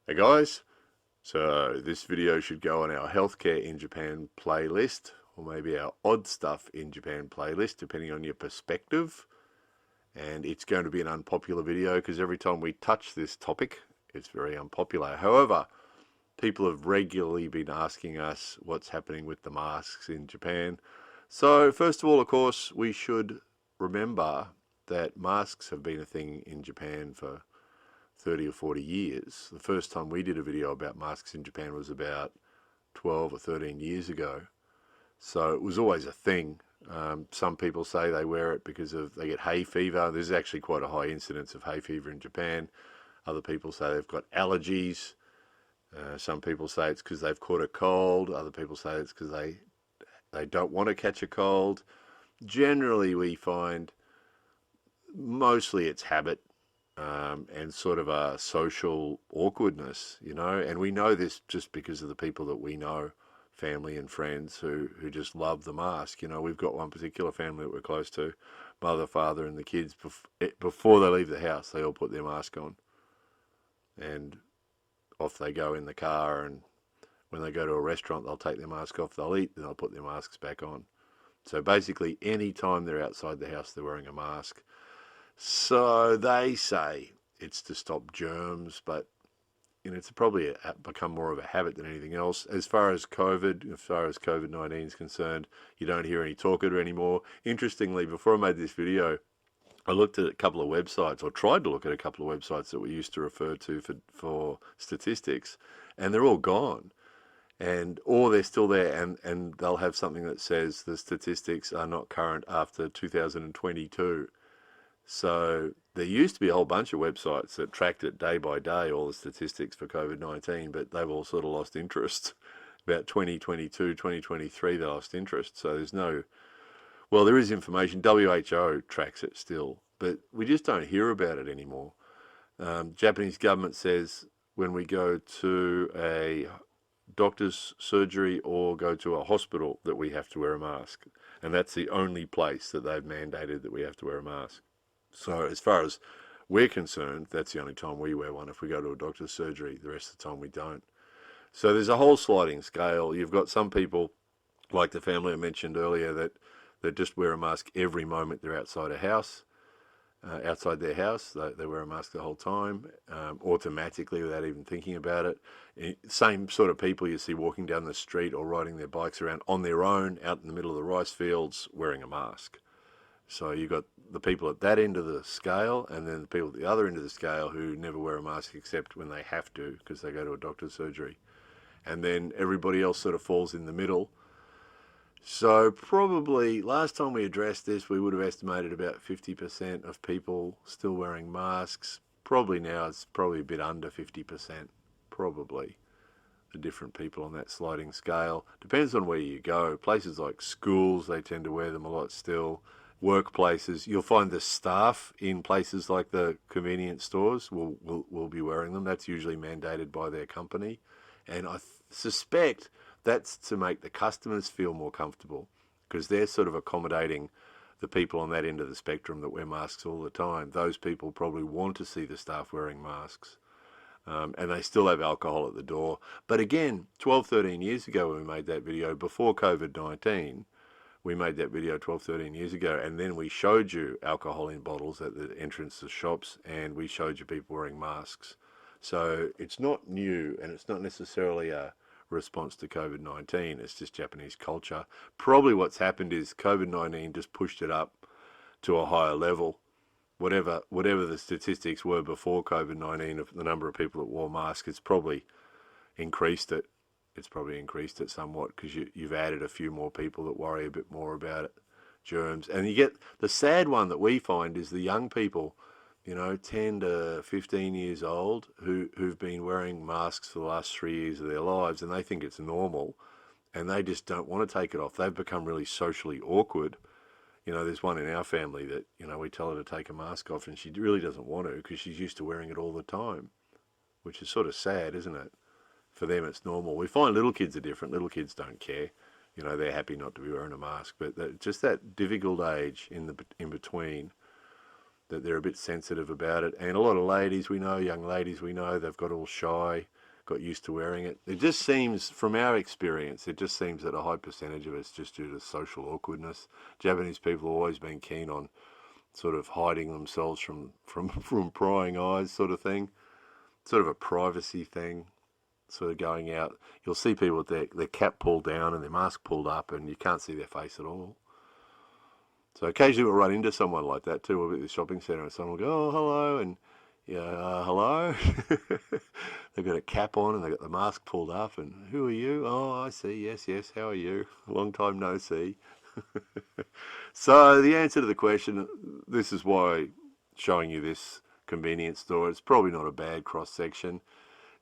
Hey guys, so this video should go on our healthcare in Japan playlist, or maybe our odd stuff in Japan playlist, depending on your perspective. And it's going to be an unpopular video because every time we touch this topic, it's very unpopular. However, people have regularly been asking us what's happening with the masks in Japan. So first of all, of course, we should remember that masks have been a thing in Japan for 30 or 40 years. The first time we did a video about masks in Japan was about 12 or 13 years ago. So it was always a thing. Some people say they wear it because they get hay fever. There's actually quite a high incidence of hay fever in Japan. Other people say they've got allergies. Some people say it's because they've caught a cold. Other people say it's because they don't want to catch a cold. Generally, we find mostly it's habit. And sort of a social awkwardness, and we know this just because of the people that we know, family and friends who just love the mask. We've got one particular family that we're close to, mother, father, and the kids. Before they leave the house, they all put their mask on, and off they go in the car. And when they go to a restaurant, they'll take their mask off. They'll eat, then they'll put their masks back on. So basically, any time they're outside the house, they're wearing a mask. So they say it's to stop germs, but it's probably become more of a habit than anything else. As far as COVID-19 is concerned, you don't hear any talk of it anymore. Interestingly, before I made this video, I looked at a couple of websites, or tried to look at a couple of websites that we used to refer to for statistics, and they're all gone. Or they're still there, and they'll have something that says the statistics are not current after 2022. So there used to be a whole bunch of websites that tracked it day by day, all the statistics for COVID-19, but they've all sort of lost interest. About 2022, 2023, they lost interest. So there is information. WHO tracks it still, but we just don't hear about it anymore. Japanese government says when we go to a doctor's surgery or go to a hospital that we have to wear a mask. And that's the only place that they've mandated that we have to wear a mask. So as far as we're concerned, that's the only time we wear one. If we go to a doctor's surgery, the rest of the time we don't. So there's a whole sliding scale. You've got some people, like the family I mentioned earlier, that just wear a mask every moment they're outside a house, outside their house. They wear a mask the whole time, automatically without even thinking about it. Same sort of people you see walking down the street or riding their bikes around on their own out in the middle of the rice fields wearing a mask. So you've got the people at that end of the scale, and then the people at the other end of the scale who never wear a mask except when they have to because they go to a doctor's surgery. And then everybody else sort of falls in the middle. So probably last time we addressed this, we would have estimated about 50% of people still wearing masks. Probably now it's probably a bit under 50%, probably. The different people on that sliding scale. Depends on where you go. Places like schools, they tend to wear them a lot still. Workplaces, you'll find the staff in places like the convenience stores will be wearing them. That's usually mandated by their company. And I suspect that's to make the customers feel more comfortable because they're sort of accommodating the people on that end of the spectrum that wear masks all the time. Those people probably want to see the staff wearing masks. And they still have alcohol at the door. But again, 12, 13 years ago when we made that video, before COVID-19, we made that video 12, 13 years ago, and then we showed you alcohol in bottles at the entrance to shops, and we showed you people wearing masks. So it's not new, and it's not necessarily a response to COVID-19. It's just Japanese culture. Probably what's happened is COVID-19 just pushed it up to a higher level. Whatever the statistics were before COVID-19 of the number of people that wore masks, it's probably increased it. It's probably increased it somewhat because you've added a few more people that worry a bit more about it, germs. And you get the sad one that we find is the young people, 10 to 15 years old who've been wearing masks for the last 3 years of their lives, and they think it's normal and they just don't want to take it off. They've become really socially awkward. There's one in our family that, we tell her to take a mask off and she really doesn't want to because she's used to wearing it all the time, which is sort of sad, isn't it? For them, it's normal. We find little kids are different. Little kids don't care. They're happy not to be wearing a mask. But just that difficult age in between that they're a bit sensitive about it. And a lot of ladies we know, young ladies we know, they've got all shy, got used to wearing it. It just seems, from our experience, it just seems that a high percentage of it's just due to social awkwardness. Japanese people have always been keen on sort of hiding themselves from prying eyes, sort of thing. Sort of a privacy thing, sort of going out. You'll see people with their cap pulled down and their mask pulled up, and you can't see their face at all. So occasionally we'll run into someone like that too. We'll be at the shopping centre and someone will go, "Oh, hello," and hello. They've got a cap on and they've got the mask pulled up, and who are you? Oh, I see. Yes, yes. How are you? Long time no see. So the answer to the question, this is why showing you this convenience store, it's probably not a bad cross section.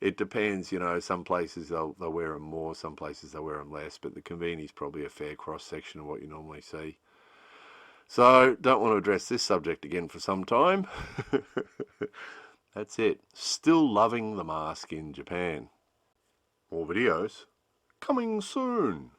It depends, some places they'll wear them more, some places they'll wear them less, but the convenience is probably a fair cross section of what you normally see. So don't want to address this subject again for some time. That's it. Still loving the mask in Japan. More videos coming soon.